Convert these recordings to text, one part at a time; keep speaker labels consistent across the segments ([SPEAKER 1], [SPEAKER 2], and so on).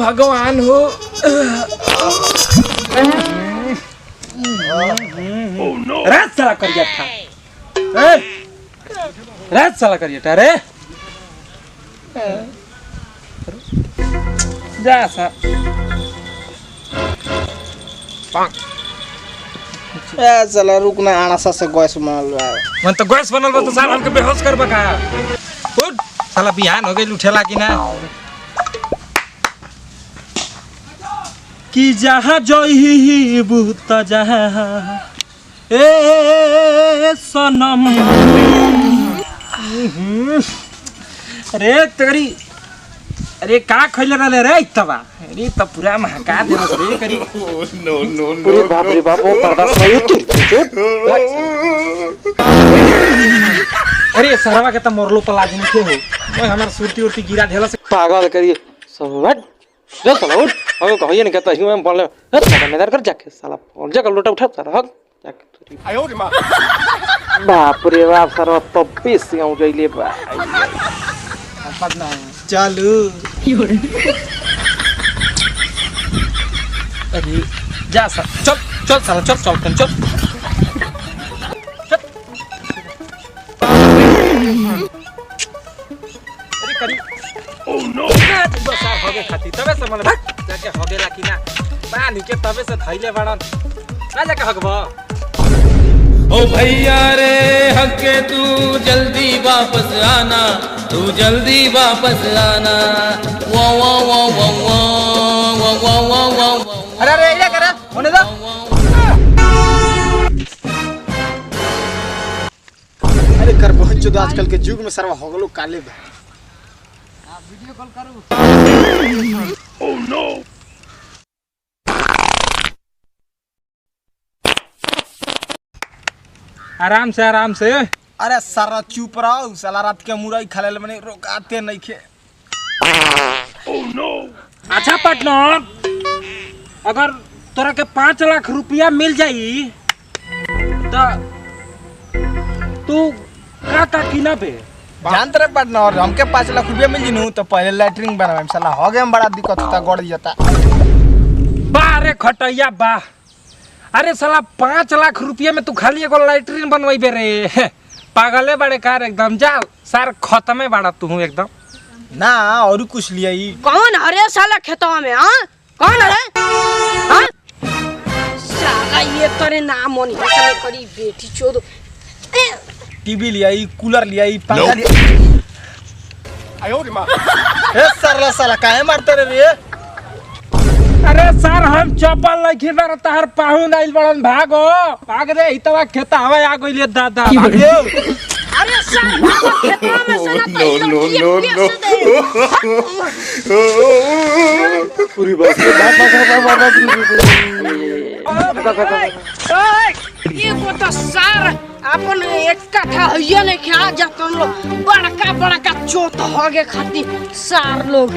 [SPEAKER 1] भगवान हो। रात साला करिया था रात साला करिया था रे जा सा
[SPEAKER 2] चला रुकना आना सा से गैस बनल बा
[SPEAKER 1] मन तो गैस बनल बा तो साला हमके बेहोश करबा का उठ साला बिहान हो गइल उठेला कि ना कि जहाँ जही बुत जहाँ ए सनम अरे तेरी अरे का खइले रहले रे इतबा अरे त पूरा महका देबस रे करी
[SPEAKER 2] नो नो नो बाप रे बाप ओ पर्दा सही
[SPEAKER 1] अरे सरवा के त मोरलो पला दिन के हो ओए हमर सुरती उरती गिरा धेला से
[SPEAKER 2] पागल करिए सब हट जा साला उठ हम कहिए नहीं कहता हूं मैं बोल हट मैदान कर जाके साला और जा लोटा उठा साला हक जाके आयो रे मां बाप रे बाप सारा तो पीस गाउँ जइले बा
[SPEAKER 1] पदना
[SPEAKER 2] चालू
[SPEAKER 1] अरे जा सा चल चल साला चल चल चल अरे करी ओ नो बस यार होगे खाती तबे से मन जाके होगेला कि ना बानी के तबे से थैले बड़न ना जाके हगबो
[SPEAKER 3] ओ भैया रे हके तू जल्दी वापस आना तू जल्दी वापस आना वो
[SPEAKER 2] अरे अरे इला कर होने दो अरे कर बहुत जो आजकल के युग में सरवा हो गलो काले बा वीडियो कॉल करो ओ नो
[SPEAKER 1] आराम से
[SPEAKER 2] अरे सारा चुप रहो साला रात के मुरई खा ले मने रोकाते नहीं खे
[SPEAKER 1] ओ नो अच्छा पार्टनर अगर तोरा के 5 लाख रुपया मिल जाई तो तू का किना पे
[SPEAKER 2] जानते रे पार्टनर हमके 5 लाख रुपया मिल जिनु तो पहले लैट्रिन बनावे साला होगे हम बड़ा दिक्कत होता गड़ जाता
[SPEAKER 1] वाह रे खटैया वाह अरे साला 5 लाख रुपया में तू खाली एगो लैट्रिन बनवाइबे रे पागले बड़े कार एकदम जा सार खत्मे बड़ा तू एकदम
[SPEAKER 2] ना और कुछ लिया ही
[SPEAKER 4] कौन अरे साला खेतवा में हां कौन अरे हां साला ये तोरे नाम मोनी हसने करी बेटी चोद
[SPEAKER 2] टीवी लिया ही कूलर लिया ही पंखा लिया आयो रे मां ए सरला साला काहे मारते रे
[SPEAKER 1] अरे सर हम चप्पल लखी बार तहर पाहुन आइल बड़न भागो भाग रे हितवा खेता हवा आ गइले दादा भागो
[SPEAKER 4] अरे साला खेतवा में सना
[SPEAKER 3] नो नो नो
[SPEAKER 2] पूरी बात
[SPEAKER 4] ये को तो सार अपन एक कट्ठा हइया नहीं खा जातन लो बड़का बड़का चोत होगे खाती सार लोग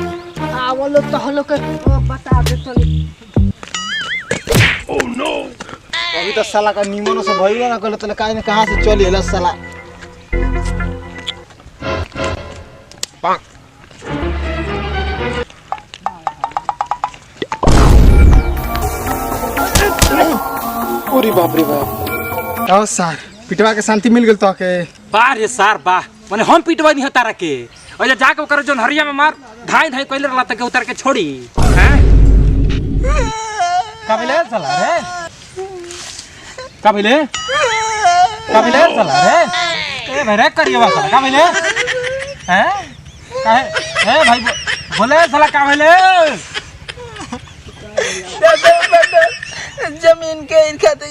[SPEAKER 4] आवलो तो हलो के बता दे तनी
[SPEAKER 2] ओ नो अभी तो साला का निमन से भइलो ना कहले तले काहे ने कहां से चली हला साला पाक पूरी बाप रे बाप आओ सर पिटवा के शांति मिल गेल तो के
[SPEAKER 1] वाह रे सर वाह माने हम पिटवा नहीं तारा के और जाके ओकर जोन हरिया में मार धाई धाई कइले रहला तक उतार के छोड़ी हैं कबिले चला रे कबिले चला रे ए भाई रे करियो साला कबिले हैं काहे ए भाई बोले साला कबिले
[SPEAKER 2] जमीन के खेत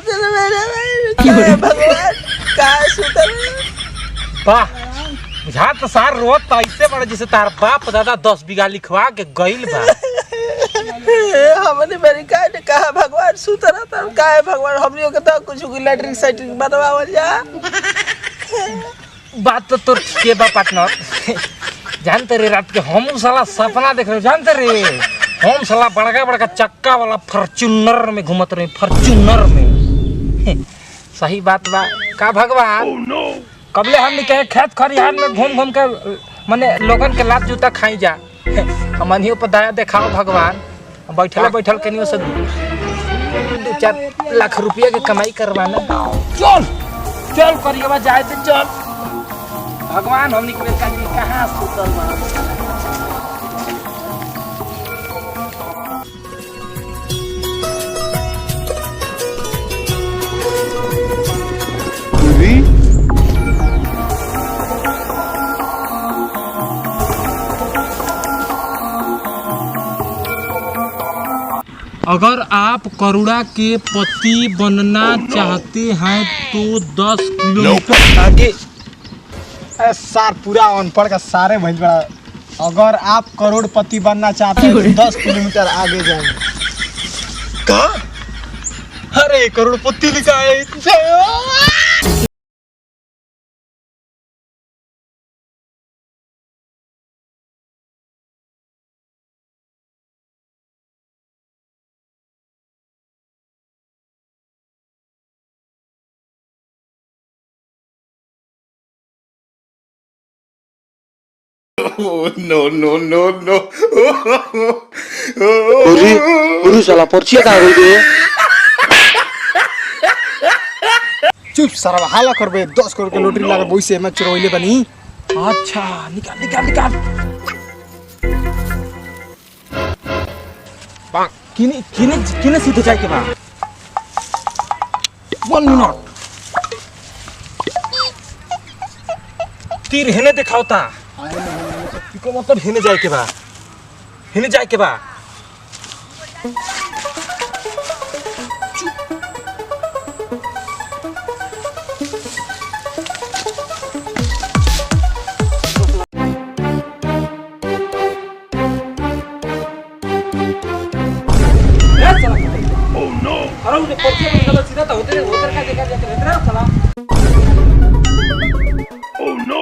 [SPEAKER 2] में मेरे भगवान का सुतर
[SPEAKER 1] वाह बुझा तो सार रोत तो ऐसे बड़ा जैसे तार बाप दादा 10 बीघा लिखवा के गइल बा
[SPEAKER 2] हमने मेरी काहे कहा भगवान सुतर था काहे भगवान हमनियो के तो कुछ लैट्रिन साइट्रिन बनवावल जा
[SPEAKER 1] बात तो तोर के बा पार्टनर जानते रे रात के हम साला सपना देख रहे जानते रे हम साला बड़का बड़का चक्का वाला फॉर्च्यूनर में घूमत रहे फॉर्च्यूनर में सही बात बा का भगवान कबले हम कहे खेत खरिहान में घूम घूम के माने लोगन के लात जूता खाई जा हमनियो पर दया देखाओ भगवान। बैठल बैठल कनियो से 2-4 लाख रुपया के कमाई करवाना। चल चल करिएवा जाए तो चल। भगवान हमनी के कहाँ सुतल बा। अगर आप करुणा के पति बनना चाहते हैं तो 10 किलोमीटर आगे।
[SPEAKER 5] सार पूरा अनपढ़ का सारे भइल बड़ा। अगर आप करोड़पति बनना चाहते हैं तो 10 किलोमीटर आगे जाएंगे। का? अरे करोड़पति लिखा है।
[SPEAKER 3] Oh, no, no, no, no.
[SPEAKER 2] उरी साला पर्चिया कहाँ गई रे?
[SPEAKER 5] चुप सारा हाला करबे। 10 करोड़ के लॉटरी लगा वैसे मैं चुरवैले बनी।
[SPEAKER 1] अच्छा निकाल निकाल निकाल। किने किने किने सीधे जाए के बा। 1 मिनट। तीर हेने दिखाओता। इको मतलब हेने जाए के बा। हेने जाए के बा। Oh no! अरे उन्हें पर्ची में चलो सीधा तो होते का देखा जाके रहते ना साला। Oh no!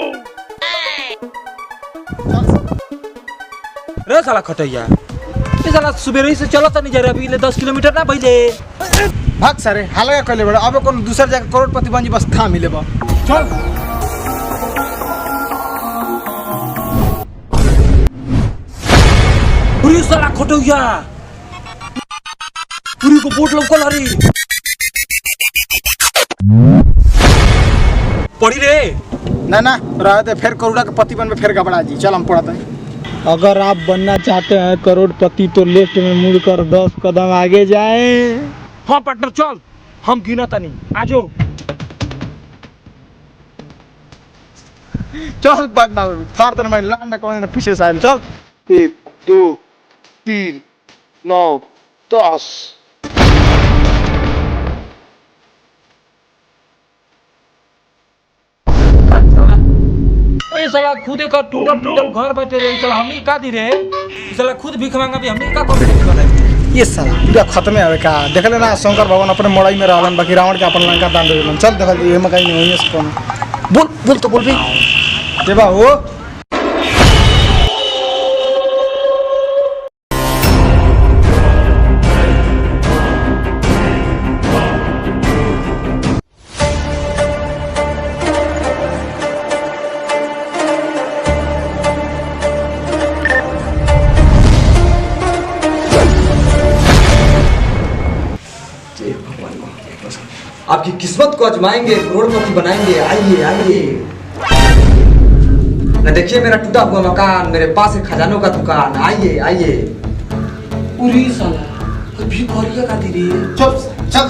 [SPEAKER 1] रे साला खटैया। ये साला सुबह से चलो तो नहीं जा रहा अभी ले 10 किलोमीटर ना भइले।
[SPEAKER 5] भाग सारे हालगा कइले बड़ा। अब कौन दूसर जगह करोड़पति बन जी बस था मिले बा। चल
[SPEAKER 1] पूरी साला खटैया। पूरी को बोट लौकल हरी। पड़ी रे।
[SPEAKER 5] ना ना रहते फिर करोड़ा के पति बनबे फिर गबड़ा जी। चल हम पढ़ते हैं। अगर आप बनना चाहते हैं करोड़पति तो लेफ्ट में मुड़कर 10 कदम आगे जाएं।
[SPEAKER 1] हाँ पार्टनर चल हम गिना तनी आजो।
[SPEAKER 5] चल पार्टनर फार्दर में लौंडा कौन पीछे से चल।
[SPEAKER 2] 1 2 3 9 10।
[SPEAKER 1] ये साला खुद का टूटल घर बैठे रहे। साला हमनी का दी रे। साला खुद भीख मांगा भी हमनी का कॉम्पिटिशन कर रहे।
[SPEAKER 5] ये साला पूरा खत्म है का। देख लेना शंकर भगवान अपने मड़ई में रहलन बाकी रावण के अपन लंका दान देलन। चल देख ये में कहीं नहीं है इसको।
[SPEAKER 1] बोल बोल तो बोल भी।
[SPEAKER 5] देवा हो
[SPEAKER 6] आपकी किस्मत को आजमाएंगे, करोड़पति बनाएंगे। आइए आइए न देखिए मेरा टूटा हुआ मकान, मेरे पास है खजानों का दुकान। आइए आइए।
[SPEAKER 1] पूरी साला कभी कोरिया का दी रे।
[SPEAKER 5] चुप चल।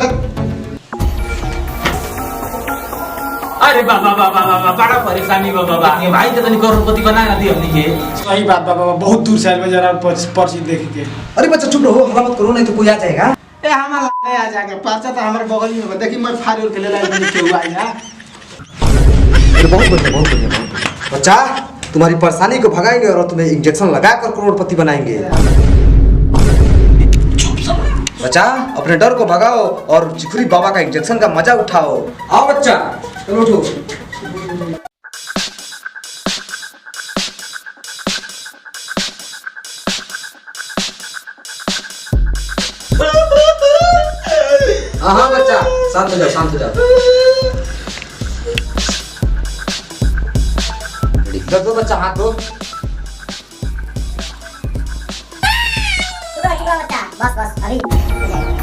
[SPEAKER 1] अरे बाबा बाबा बाबा बड़ा परेशानी बा बाबा। ये भाई के तनी करोड़पति बना ना दी हमनी के।
[SPEAKER 5] सही बात बाबा बहुत दूर से आइल बा। जरा पर्ची देख के।
[SPEAKER 6] अरे बच्चा चुप रहो, हल्ला मत करो नहीं तो कोई आ जाएगा।
[SPEAKER 5] ए हमारा ले आ जाके पर्चा तो हमारे बगल में बा। देखी मैं फाड़ के ले लाई बनी के हुआ है।
[SPEAKER 6] अरे बहुत बढ़िया बहुत बढ़िया बहुत बढ़िया। बच्चा तुम्हारी परेशानी को भगाएंगे और तुम्हें इंजेक्शन लगाकर करोड़पति बनाएंगे। बच्चा अपने डर को भगाओ और चिखुरी बाबा का इंजेक्शन का मजा उठाओ। आओ बच्चा चलो उठो। हाँ बच्चा शांत हो जाओ शांत हो जाओ। दो बच्चा हाथ दो।
[SPEAKER 7] बस बस अभी हो जाएगा।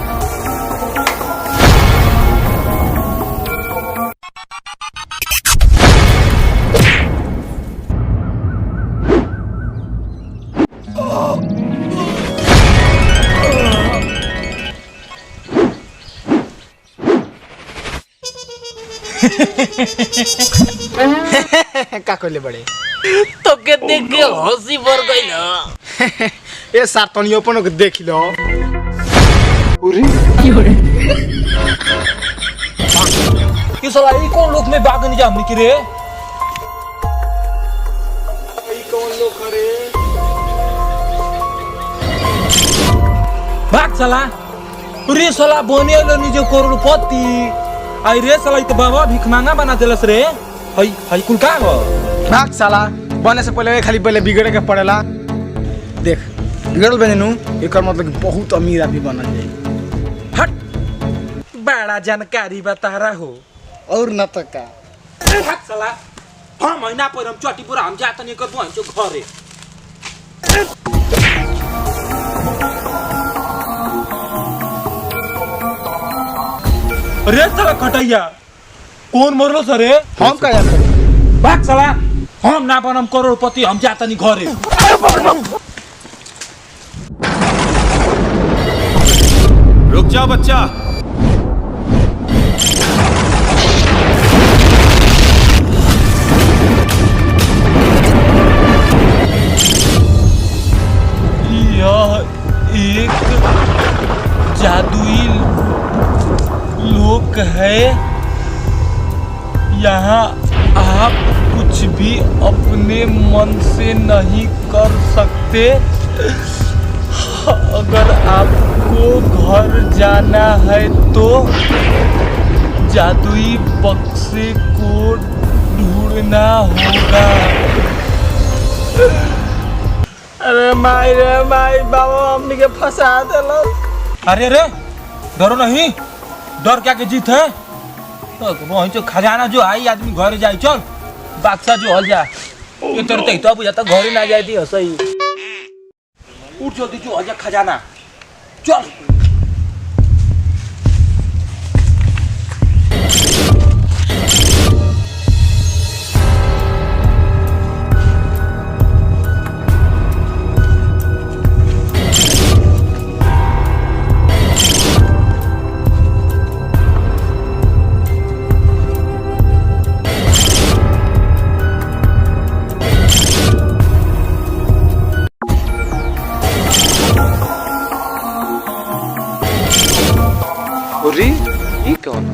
[SPEAKER 5] का कहले बड़े
[SPEAKER 1] तो के देख के हंसी भर गई ना।
[SPEAKER 5] ए सार तनी अपन के देख लो।
[SPEAKER 1] ये साला ई कौन लोग में बाग नहीं जामनी की रे?
[SPEAKER 5] कौन लोग करे
[SPEAKER 1] भाग साला। रे साला बने लो निजे करोड़पति। आई रे साला इ तो बाबा भिख मांगा बना देलस रे। हई हई कुल का हो?
[SPEAKER 5] भाग साला बने से पहले खाली पहले बिगड़े के पड़ेला। देख बिगड़ल बने नु एकर मतलब कि बहुत अमीर आदमी बनल जाए।
[SPEAKER 1] हट बड़ा जानकारी बता रहा हो।
[SPEAKER 5] और न तो का
[SPEAKER 1] भाग साला। हाँ महीना पर हम चटी पूरा हम जात नहीं कर पहुंचो घरे। अरे साला खटैया कौन मरलो सरे?
[SPEAKER 5] हम का याद
[SPEAKER 1] भाग साला। हम ना बनम करोड़पति हम जात नहीं घरे।
[SPEAKER 3] रुक जा बच्चा।
[SPEAKER 1] यह एक जादुई लोक है। यहाँ आप कुछ भी अपने मन से नहीं कर सकते। अगर आपको घर जाना है तो जादुई बक्से को ढूंढना होगा।
[SPEAKER 5] अरे माई बाबा हमनी के फंसा देलो।
[SPEAKER 1] अरे रे डरो नहीं। डर क्या के जीत है? तो वही जो खजाना जो आई आदमी घर जाए चल बादशाह जो हल जा ये तेरे तो बुझाता घर ना जाए थी सही। उठ जल्दी जो हल जा खजाना चल।
[SPEAKER 2] अरे ये कौन?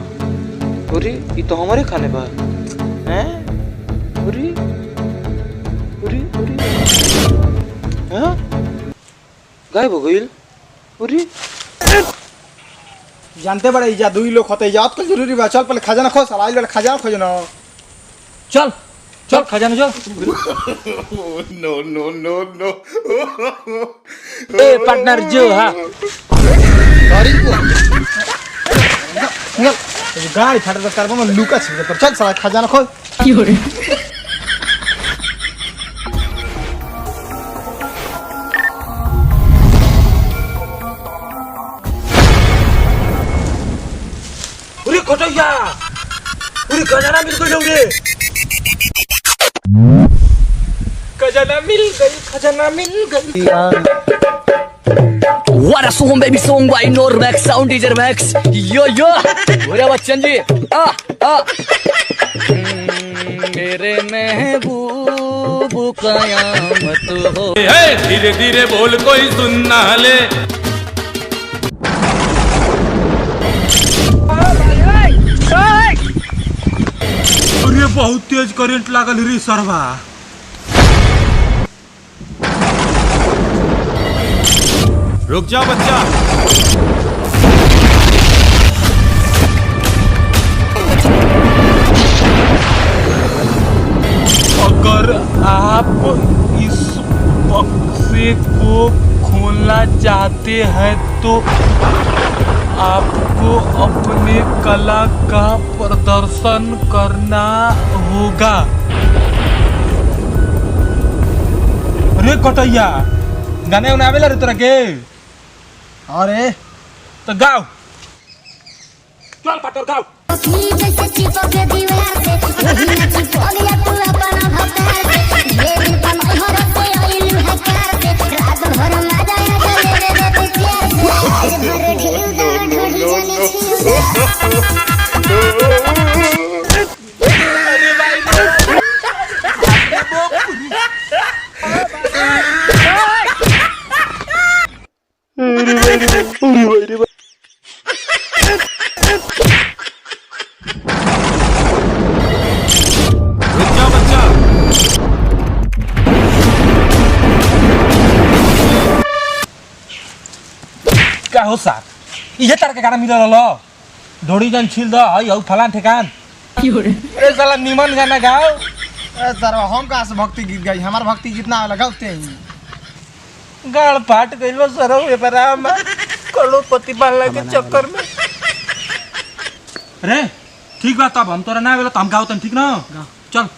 [SPEAKER 2] अरे ये तो हमारे खाने पर हैं? अरे अरे अरे हाँ गायब हो गई। अरे
[SPEAKER 5] जानते बड़े जादुई लोग होते याद कर जरूरी बा। चल पहले खजाना खोज साला। आज खजाना खोज ना।
[SPEAKER 1] चल चल खजाना चल।
[SPEAKER 3] No, no, no, no.
[SPEAKER 1] ए पार्टनर जो हाँ
[SPEAKER 5] गाड़ी फाटे तो करबो में लुका छिप पर। चल साला खजाना खोज।
[SPEAKER 1] अरे खटैया अरे खजाना मिल गई रे। खजाना मिल गई खजाना मिल गई।
[SPEAKER 8] What a song, baby song by Normax, sound teacher Max. Yo yo, बोले बच्चन जी, मेरे महबूब कयामत हो।
[SPEAKER 3] धीरे धीरे बोल कोई सुन ना ले।
[SPEAKER 1] अरे बहुत तेज करंट लागल रे सरवा।
[SPEAKER 3] रुक जा बच्चा।
[SPEAKER 1] अगर आप इस बक्से को खोलना चाहते हैं तो आपको अपने कला का प्रदर्शन करना होगा। अरे कटैया गाने उन्हें आवेला रे तोरा के?
[SPEAKER 5] अरे
[SPEAKER 1] तो गाओ चल पाटर गाओ
[SPEAKER 3] रुक जा बच्चा।
[SPEAKER 1] का हो साहब इहे तार के गाना मिलल लो ढोड़ी जन छील दो हई हऊ फलान ठेकान अरे साला निमन गाना गाओ
[SPEAKER 5] ए सरवा हम कहाँ से भक्ति गीत गाई हमार भक्ति गीत ना लगाते हैं
[SPEAKER 1] गाड़ फाट गइल बा सरौ ए बराम करोड़पति बनला के चक्कर में अरे ठीक बा तब हम तोरा ना आवेला तो हम गाओ तन ठीक ना चल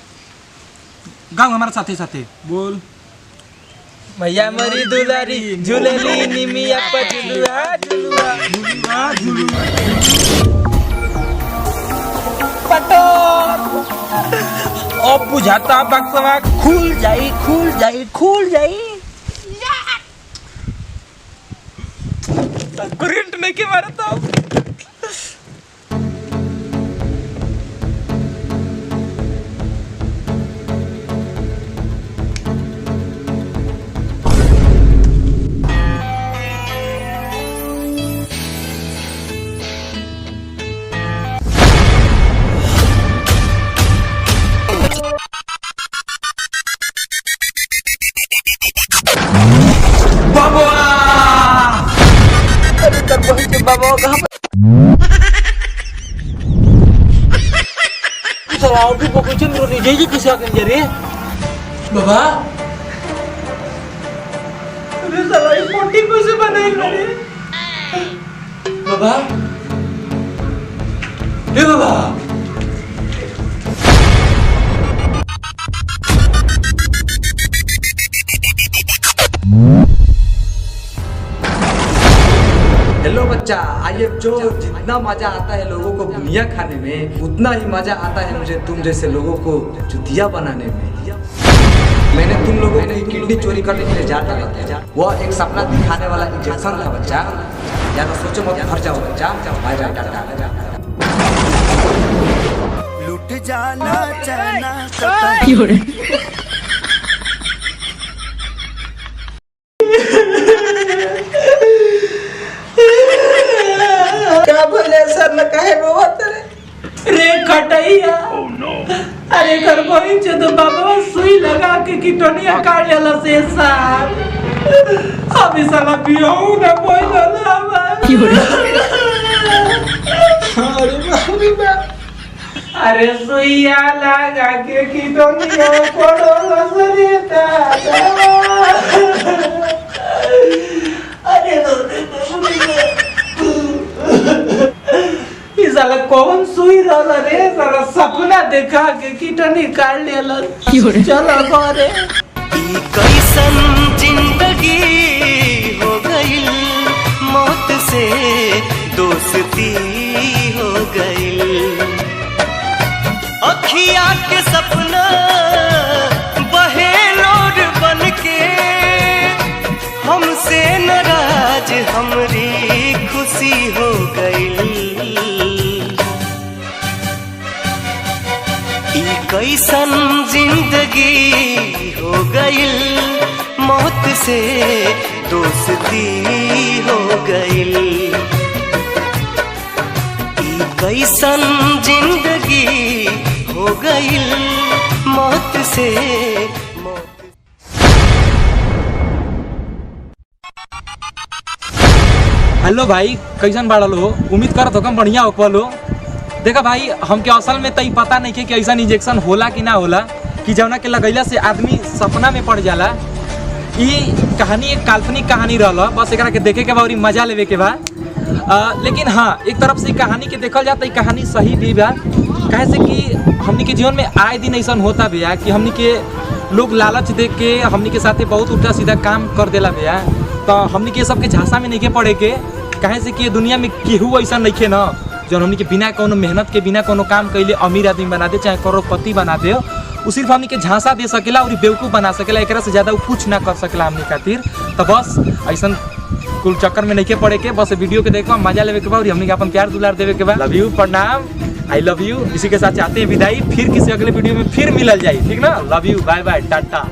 [SPEAKER 1] गाओ हमारे साथे साथे बोल मैया मरी दुलारी झूलेली निमिया पर झुलुआ झुलुआ झुलुआ झुलुआ पटोर अब बुझाता बक्सवा खुल जाई खुल जाई खुल जाई करंट नहीं के मारता बाबा अरे साला ये मोटी कैसे बनाई मैंने बाबा ए बाबा
[SPEAKER 6] हेलो बच्चा आइए जो जितना मजा आता है लोगों को बुनिया खाने में उतना ही मजा आता है मुझे तुम जैसे लोगों को जुतिया बनाने में। मैंने तुम लोगों की किडनी चोरी करने के लिए जा रहा था वह एक सपना दिखाने वाला इंजेक्शन था बच्चा ज्यादा सोचो मत भर जाओ बच्चा बाय बाय टाटा
[SPEAKER 9] लुट जाना चना
[SPEAKER 4] क्या बोले सर न काहे बाबा तेरे रे खटैया अरे घर कोई तो बाबा सुई लगा के किटनिया काट लेला से साल अभी साला पियो ना बोल ना अरे सुईया लगा के किटनिया पड़ो सरिता अरे साला कौन सुई रहला रे साला सपना देखा के किटनी काट लेला चलो घरे
[SPEAKER 9] ई कैसन जिंदगी हो गई मौत से दोस्ती हो गई अखिया के सपना बहे लोर बन के हमसे नाराज हमरी खुशी हो गई कैसन जिंदगी हो गई मौत से दोस्ती हो गई कैसन जिंदगी हो गई मौत से
[SPEAKER 1] हेलो भाई कैसन बाड़ा लो उम्मीद करत हो कम बढ़िया हो लो देखा भाई हमके असल में तई पता नहीं कि ऐसा इंजेक्शन होला कि ना होला कि जौना के लगैला से आदमी सपना में पड़ जाला। ये कहानी एक काल्पनिक कहानी रहला बस एकरा के देखे के बा और मजा लेवे के बा लेकिन हाँ एक तरफ से कहानी के देखल जाता है कहानी सही भी बा कहे से कि हमनी के जीवन में आए दिन ऐसा होता भैया कि हमनी के लोग लालच देख के हमनी के साथे बहुत उल्टा सीधा काम कर देला भैया। तो हमनी के सबके झांसा में नहीं के पड़े के, काहे से कि ये दुनिया में केहू ऐसा नहीं खे ना जो हमनी के बिना कोनो मेहनत के बिना कोनो काम कैले अमीर आदमी बना दे चाहे करोड़पति बना दे। उ सिर्फ हमनी के झांसा दे सकेला और बेवकूफ़ बना सकेला, एकरा से ज्यादा उ कुछ ना कर सकेला हमनी खातिर। तो बस ऐसा कुल चक्कर में नहीं के पड़े के, बस वीडियो के देखो मजा लेवे के बा और हमनी के अपन प्यार दुलार देवे के बा। लव यू, प्रणाम, आई लव यू। इसी के साथ चाहते हैं विदाई, फिर किसी अगले वीडियो में फिर मिलल जाए, ठीक ना। Love you, bye bye, Tata.